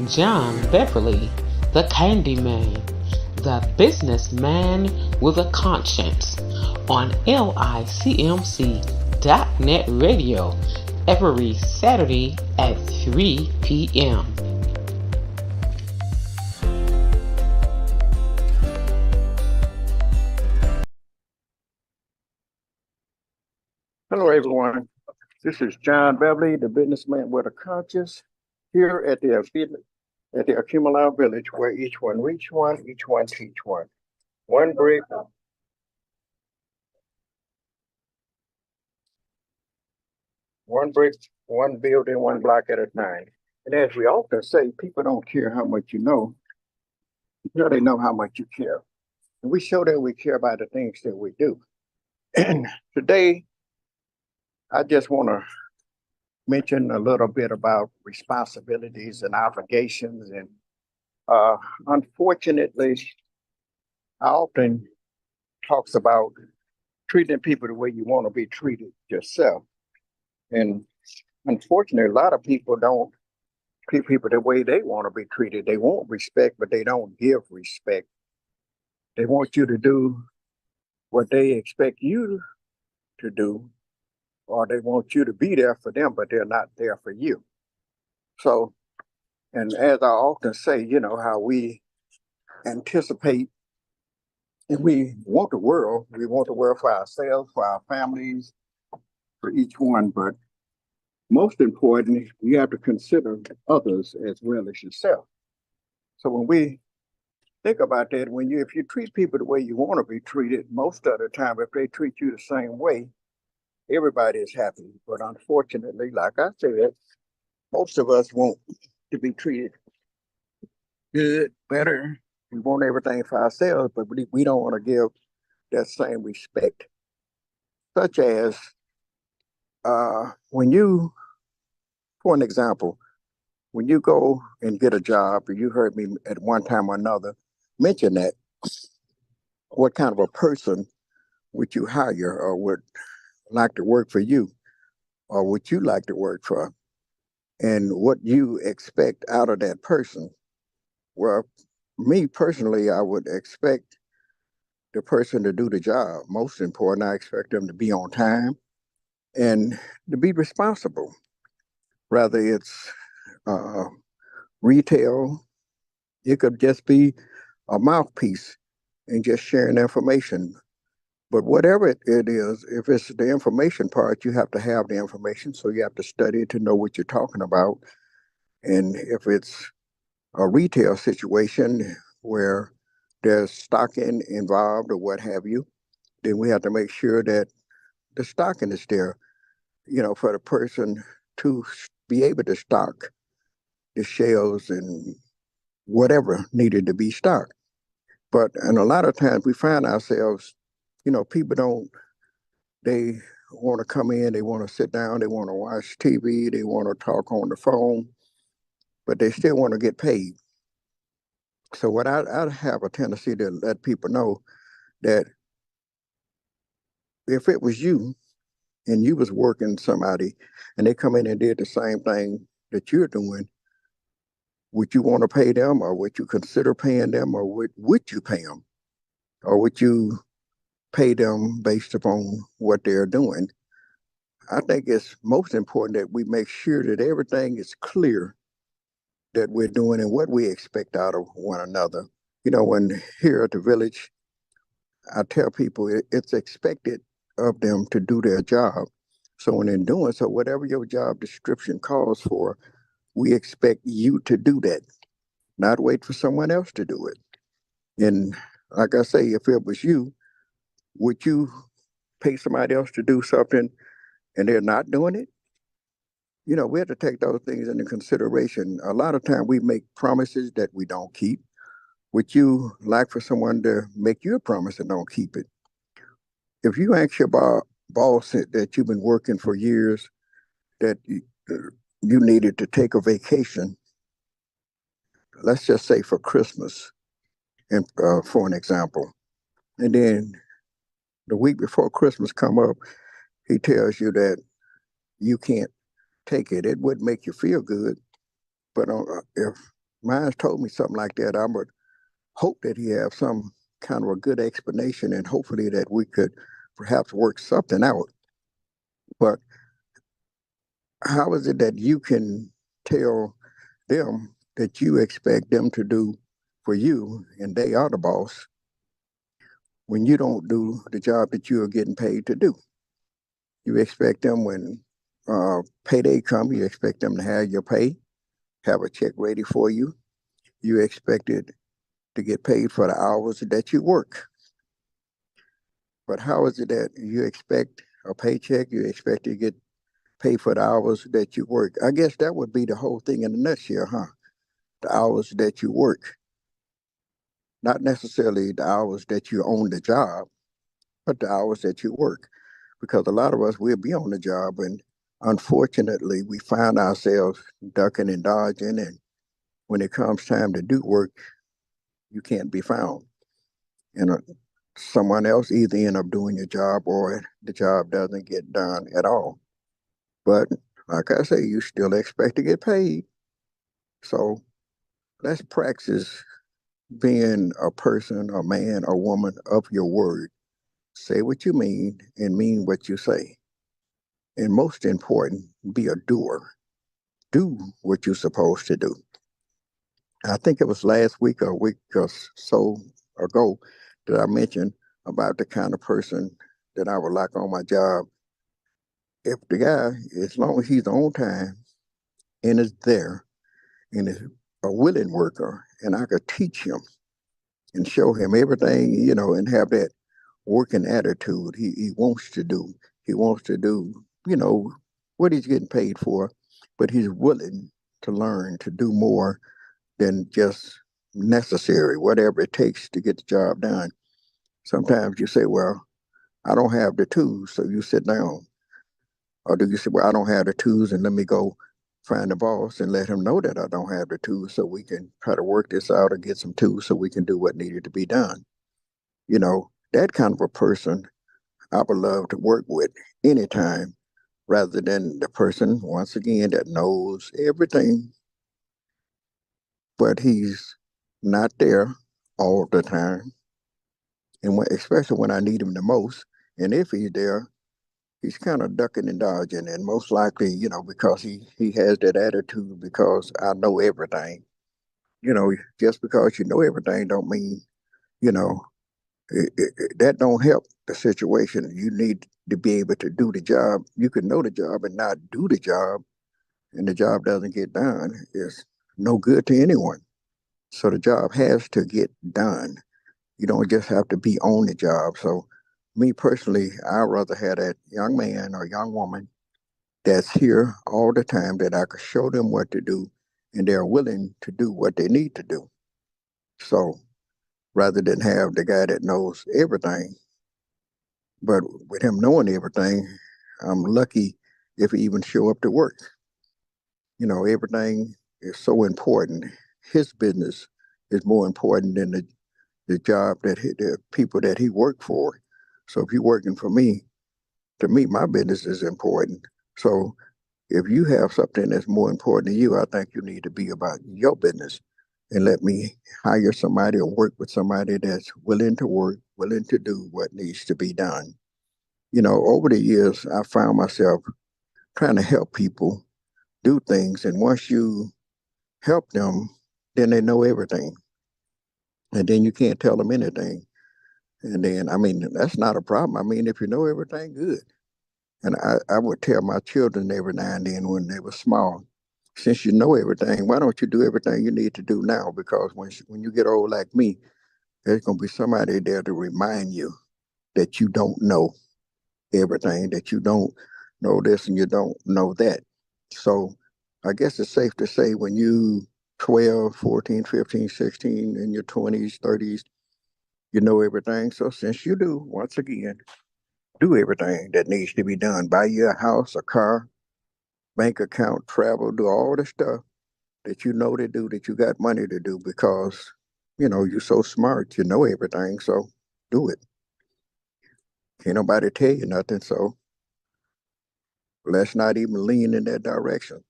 John Beverly, the Candyman, the businessman with a conscience, on LICMC.net radio every Saturday at 3 p.m. Hello, everyone. This is John Beverly, the businessman with a conscience, here at the Alkubelan village, where each one reach one, each one teach one. One brick, one brick, one building, one block at a time. And as we often say, people don't care how much you know until they know how much you care. And we show that we care about the things that we do. And today, I just want to mention a little bit about responsibilities and obligations. And unfortunately, I often talks about treating people the way you want to be treated yourself. And unfortunately, a lot of people don't treat people the way they want to be treated. They want respect, but they don't give respect. They want you to do what they expect you to do, or they want you to be there for them, but they're not there for you. So, and as I often say, how we anticipate and we want the world, for ourselves, for our families, for each one, but most importantly, you have to consider others as well as yourself. So when we think about that, if you treat people the way you want to be treated, most of the time, if they treat you the same way, everybody is happy. But unfortunately, like I said, most of us want to be treated good, better. We want everything for ourselves, but we don't want to give that same respect. Such as when you, for an example, when you go and get a job, you heard me at one time or another mention that, what kind of a person would you hire or would like to work for you, or would you like to work for, and what you expect out of that person? Well, me personally, I would expect the person to do the job. Most important, I expect them to be on time and to be responsible. Whether it's uh, retail, it could just be a mouthpiece and just sharing information. But whatever it is, if it's the information part, you have to have the information. So you have to study it to know what you're talking about. And if it's a retail situation where there's stocking involved or what have you, then we have to make sure that the stocking is there, for the person to be able to stock the shelves and whatever needed to be stocked. And a lot of times we find ourselves, people don't, they want to come in, they want to sit down, they want to watch TV, they want to talk on the phone, but they still want to get paid. So what I have a tendency to let people know that if it was you and you was working somebody and they come in and did the same thing that you're doing, would you want to pay them, or would you consider paying them, or would you pay them, or would you pay them based upon what they're doing? I think it's most important that we make sure that everything is clear that we're doing and what we expect out of one another. When here at the village, I tell people it's expected of them to do their job. So when they're doing so, whatever your job description calls for, we expect you to do that, not wait for someone else to do it. And like I say, if it was you, would you pay somebody else to do something and they're not doing it? We have to take those things into consideration. A lot of time we make promises that we don't keep. Would you like for someone to make you a promise and don't keep it? If you ask your boss that you've been working for years that you needed to take a vacation, let's just say for Christmas, and for an example, and then the week before Christmas come up, he tells you that you can't take it. It would make you feel good, but if Mine's told me something like that, I would hope that he have some kind of a good explanation and hopefully that we could perhaps work something out. But how is it that you can tell them that you expect them to do for you and they are the boss when you don't do the job that you are getting paid to do? You expect them when payday come, you expect them to have your pay, have a check ready for you. You expect it to get paid for the hours that you work. But how is it that you expect a paycheck? You expect to get paid for the hours that you work? I guess that would be the whole thing in a nutshell, huh? The hours that you work, not necessarily the hours that you own the job, but the hours that you work. Because a lot of us will be on the job, and unfortunately, we find ourselves ducking and dodging. And when it comes time to do work, you can't be found. And someone else either end up doing your job or the job doesn't get done at all. But like I say, you still expect to get paid. So let's practice being a person, a man, a woman of your word. Say what you mean and mean what you say. And most important, be a doer. Do what you're supposed to do. I think it was last week or a week or so ago that I mentioned about the kind of person that I would like on my job. If the guy, as long as he's on time and is there and is a willing worker, and I could teach him and show him everything, and have that working attitude he wants to do. He wants to do, what he's getting paid for, but he's willing to learn to do more than just necessary, whatever it takes to get the job done. Sometimes you say, well, I don't have the tools, so you sit down. Or do you say, well, I don't have the tools and let me go find the boss and let him know that I don't have the tools so we can try to work this out or get some tools so we can do what needed to be done. That kind of a person I would love to work with anytime rather than the person, once again, that knows everything, but he's not there all the time. And especially when I need him the most. And if he's there, he's kind of ducking and dodging. And most likely, because he has that attitude because I know everything. Just because you know everything don't mean, you know, that don't help the situation. You need to be able to do the job. You can know the job and not do the job, and the job doesn't get done. It's no good to anyone. So the job has to get done. You don't just have to be on the job. So me personally, I'd rather have that young man or young woman that's here all the time that I could show them what to do and they're willing to do what they need to do. So rather than have the guy that knows everything, but with him knowing everything, I'm lucky if he even show up to work. Everything is so important. His business is more important than the job the people that he worked for. So if you're working for me, to me, my business is important. So if you have something that's more important to you, I think you need to be about your business and let me hire somebody or work with somebody that's willing to work, willing to do what needs to be done. Over the years, I found myself trying to help people do things. And once you help them, then they know everything. And then you can't tell them anything. And then, I mean, that's not a problem. I mean, if you know everything, good. And I would tell my children every now and then when they were small, since you know everything, why don't you do everything you need to do now? Because when you get old like me, there's going to be somebody there to remind you that you don't know everything, that you don't know this and you don't know that. So I guess it's safe to say when you 12, 14, 15, 16, in your 20s, 30s, you know everything. So since you do, once again, do everything that needs to be done. Buy you a house, a car, bank account, travel, do all the stuff that you know to do, that you got money to do because, you're so smart, you know everything. So do it. Can't nobody tell you nothing. So let's not even lean in that direction.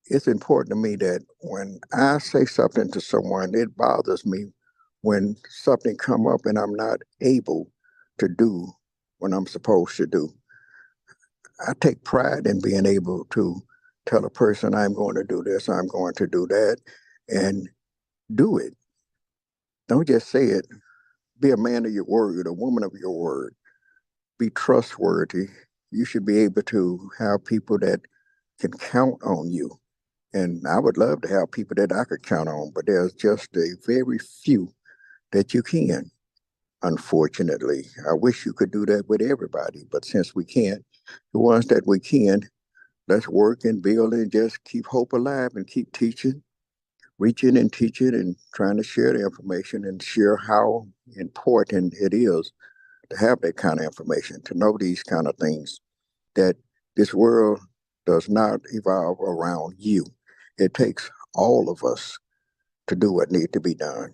it's important to me that when I say something to someone, it bothers me when something come up and I'm not able to do what I'm supposed to do. I take pride in being able to tell a person I'm going to do this, I'm going to do that, and do it. Don't just say it. Be a man of your word, a woman of your word. Be trustworthy. You should be able to have people that can count on you. And I would love to have people that I could count on, but there's just a very few that you can, unfortunately. I wish you could do that with everybody, but since we can't, the ones that we can, let's work and build and just keep hope alive and keep teaching, reaching and teaching and trying to share the information and share how important it is to have that kind of information, to know these kind of things, that this world does not evolve around you. It takes all of us to do what needs to be done.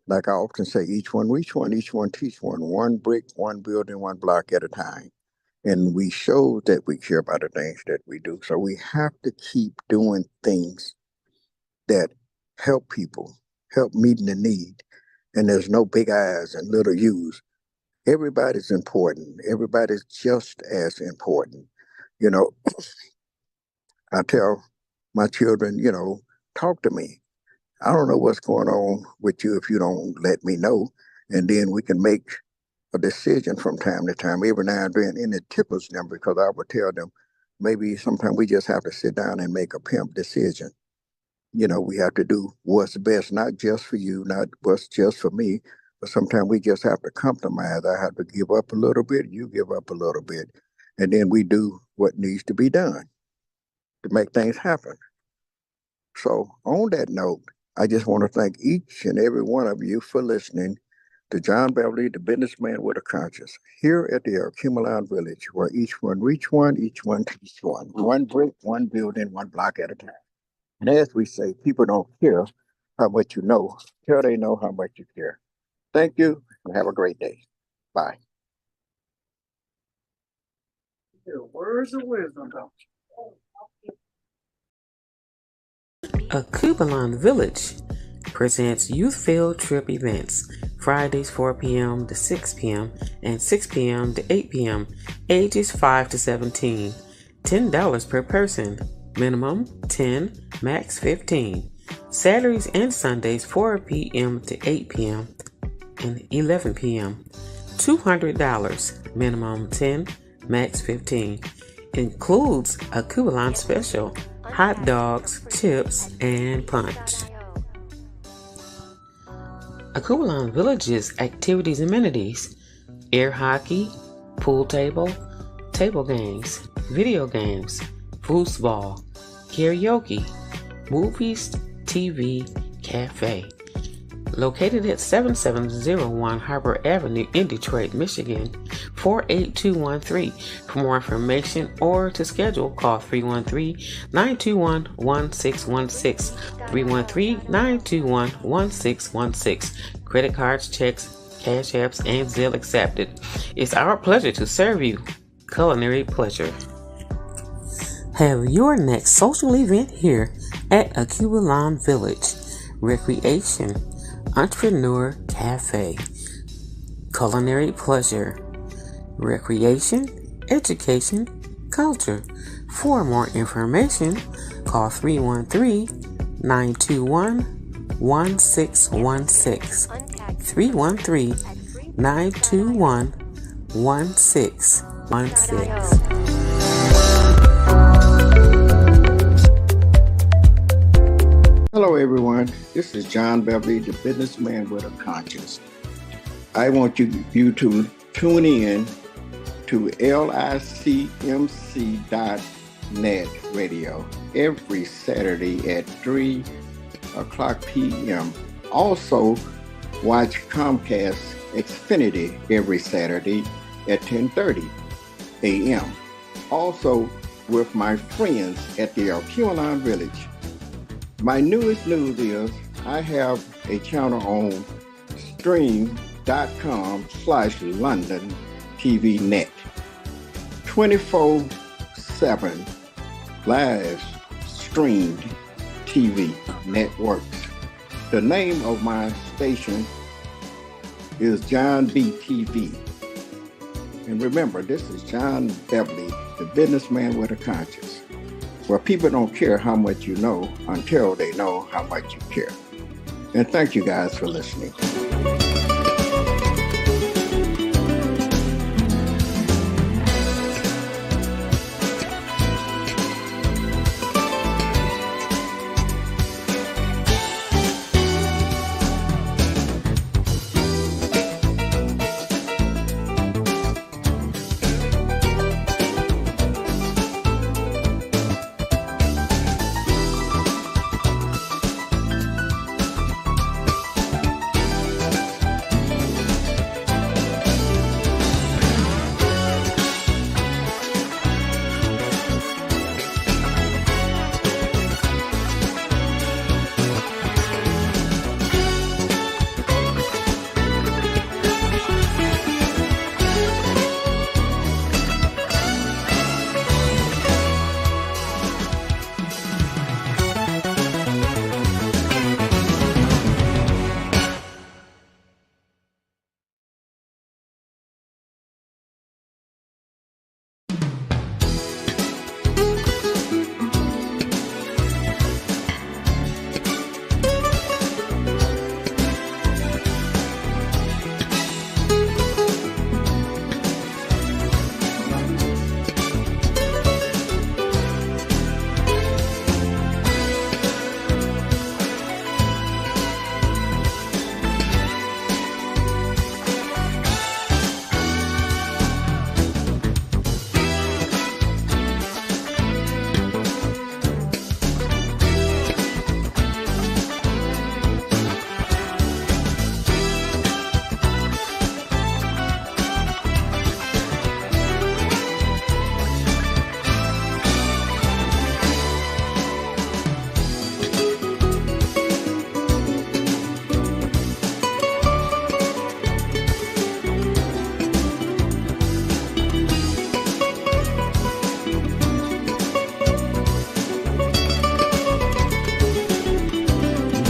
Like I often say, each one reach one, each one teach one brick, one building, one block at a time. And we show that we care about the things that we do. So we have to keep doing things that help people, help meeting the need. And there's no big I's and little U's. Everybody's important. Everybody's just as important. You know, I tell my children, talk to me. I don't know what's going on with you if you don't let me know. And then we can make a decision from time to time, every now and then, and it tickles them because I would tell them maybe sometimes we just have to sit down and make a pimp decision. We have to do what's best, not just for you, not what's just for me, but sometimes we just have to compromise. I have to give up a little bit, you give up a little bit, and then we do what needs to be done to make things happen. So, on that note, I just want to thank each and every one of you for listening to John Beverly, the businessman with a conscience, here at the Alkubelan village, where each one reach one, each one teach one brick, one building, one block at a time. And as we say, people don't care how much you know till they know how much you care. Thank you and have a great day. Bye. Words of wisdom, don't Alkubelan Village presents youth field trip events Fridays 4 p.m. to 6 p.m. and 6 p.m. to 8 p.m. ages 5 to 17. $10 per person. Minimum 10, max 15. Saturdays and Sundays 4 p.m. to 8 p.m. and 11 p.m. $200. Minimum 10, max 15. Includes a Alkubelan special, hot dogs, chips, and punch. Alkubelan Village's activities and amenities: air hockey, pool table games, video games, foosball, karaoke, movies, TV, cafe. Located at 7701 Harbor Avenue in Detroit, Michigan, 48213. For more information or to schedule, call 313-921-1616, 313-921-1616. Credit cards, checks, cash apps, and Zelle accepted. It's our pleasure to serve you. Culinary pleasure. Have your next social event here at Alkubelan Village. Recreation, Entrepreneur Cafe, Culinary Pleasure, Recreation, Education, Culture. For more information, call 313-921-1616, 313-921-1616. Hello, everyone. This is John Beverly, the businessman with a conscience. I want you to tune in to licmc.net radio every Saturday at 3 o'clock p.m. Also, watch Comcast Xfinity every Saturday at 10:30 a.m. Also, with my friends at the Alkubelan Village. My newest news is I have a channel on stream.com/London TV Net. 24/7 live streamed TV networks. The name of my station is John B. TV. And remember, this is John Beverly, the businessman with a conscience, where people don't care how much you know until they know how much you care. And thank you guys for listening.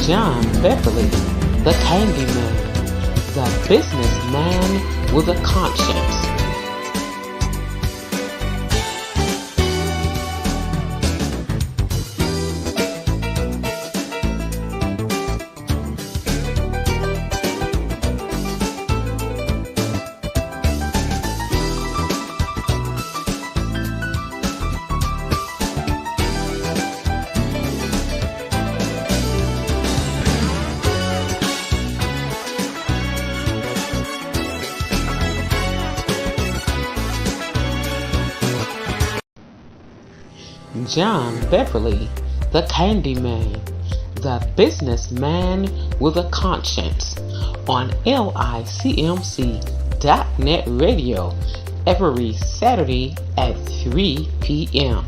John Beverly, the Candyman, the businessman with a conscience. John Beverly, the Candyman, the businessman with a conscience, on LICMC.net radio every Saturday at 3 p.m.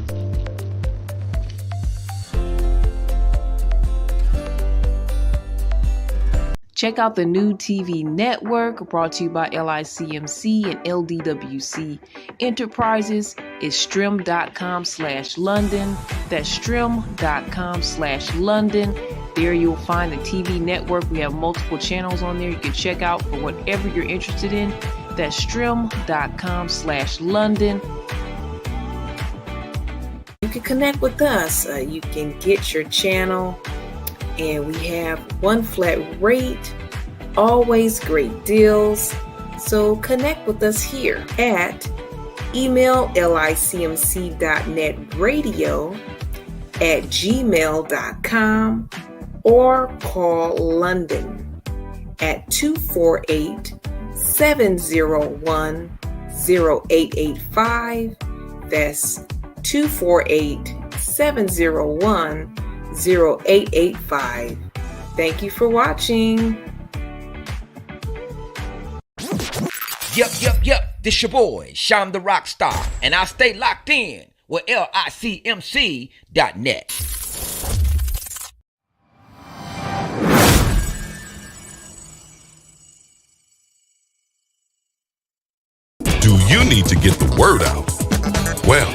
Check out the new TV network brought to you by LICMC and LDWC Enterprises. It's strim.com/London. That's strim.com/London. There you'll find the TV network. We have multiple channels on there you can check out for whatever you're interested in. That's strim.com/London. You can connect with us. You can get your channel. And we have one flat rate, always great deals. So connect with us here at email licmc.netradio@gmail.com or call London at 248-701-0885. That's 248-701-0885. Thank you for watching. Yep. This your boy, Sham the Rockstar, and I stay locked in with LICMC.net. Do you need to get the word out? Well,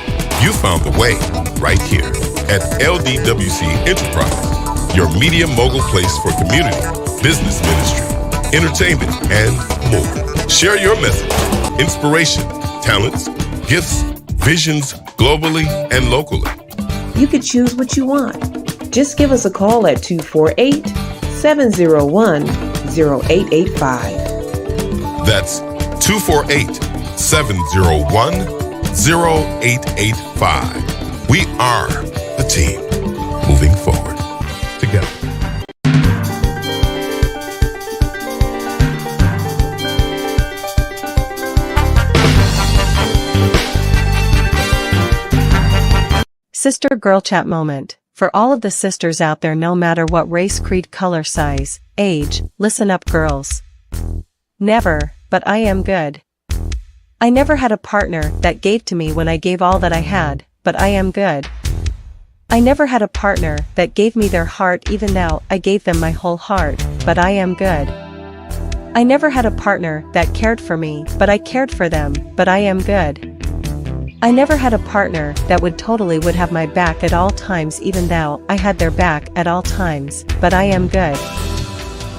you found the way right here. at LDWC Enterprise, your media mogul place for community, business ministry, entertainment, and more. Share your message, inspiration, talents, gifts, visions globally and locally. You could choose what you want. Just give us a call at 248-701-0885. That's 248-701-0885. We are the team moving forward together. Sister Girl Chat Moment. For all of the sisters out there, no matter what race, creed, color, size, age, listen up, girls. Never, but I am good. I never had a partner that gave to me when I gave all that I had, but I am good. I never had a partner that gave me their heart even though I gave them my whole heart, but I am good. I never had a partner that cared for me, but I cared for them, but I am good. I never had a partner that would have my back at all times even though I had their back at all times, but I am good.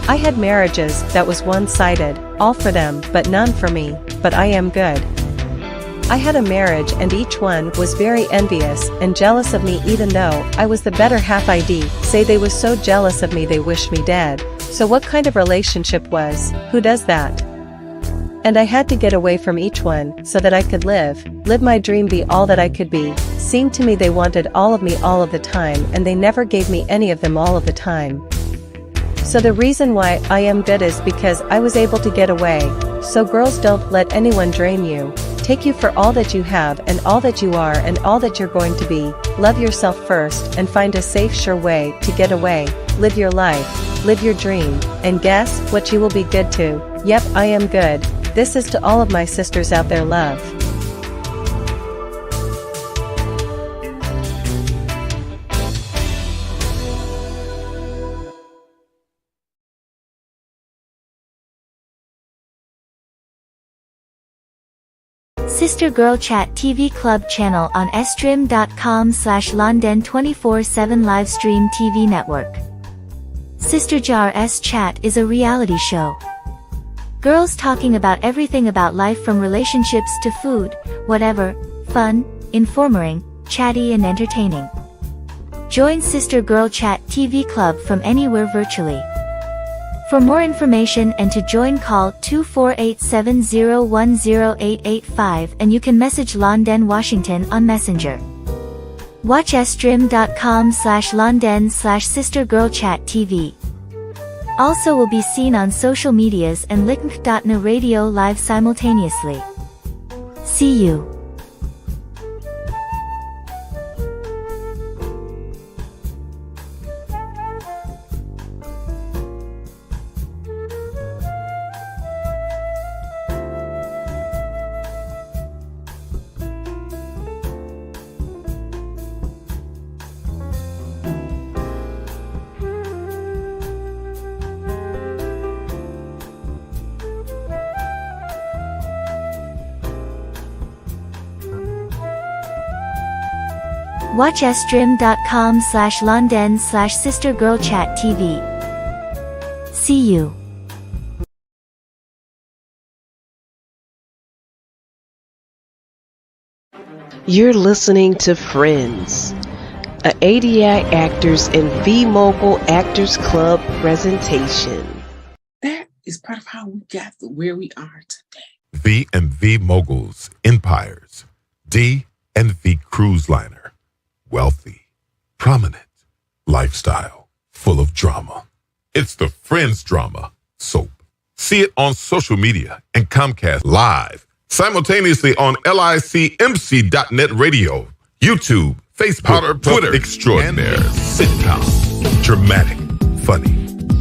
I had marriages that was one-sided, all for them but none for me, but I am good. I had a marriage and each one was very envious and jealous of me even though I was the better half. I'd say they was so jealous of me they wish me dead. So what kind of relationship was, who does that? And I had to get away from each one so that I could live my dream, be all that I could be. Seemed to me they wanted all of me all of the time and they never gave me any of them all of the time. So the reason why I am good is because I was able to get away. So girls, don't let anyone drain you. Take you for all that you have and all that you are and all that you're going to be. Love yourself first and find a safe, sure way to get away. Live your life, live your dream, and guess what, you will be good too. Yep, I am good. This is to all of my sisters out there, love. Sister Girl Chat TV Club channel on stream.com/London 24/7 live stream TV network. Sister Jar S Chat is a reality show. Girls talking about everything about life from relationships to food, whatever, fun, informing, chatty and entertaining. Join Sister Girl Chat TV Club from anywhere virtually. For more information and to join, call 248-701-0885 and you can message London, Washington on Messenger. Watch stream.com/London/sistergirlchattv. Also will be seen on social medias and link.na radio live simultaneously. See you. Watch stream.com/London/sistergirlchattv. See you. You're listening to Friends, a ADI Actors and V-Mogul Actors Club presentation. That is part of how we got to where we are today. V and V Moguls, Empires, D and V Cruise Liner. Wealthy, prominent, lifestyle, full of drama. It's the Friends Drama Soap. See it on social media and Comcast Live, simultaneously on licmc.net radio, YouTube, Facebook, Twitter, extraordinaire, sitcom, dramatic, funny,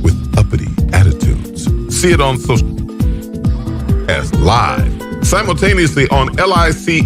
with uppity attitudes. See it on social as live, simultaneously on LIC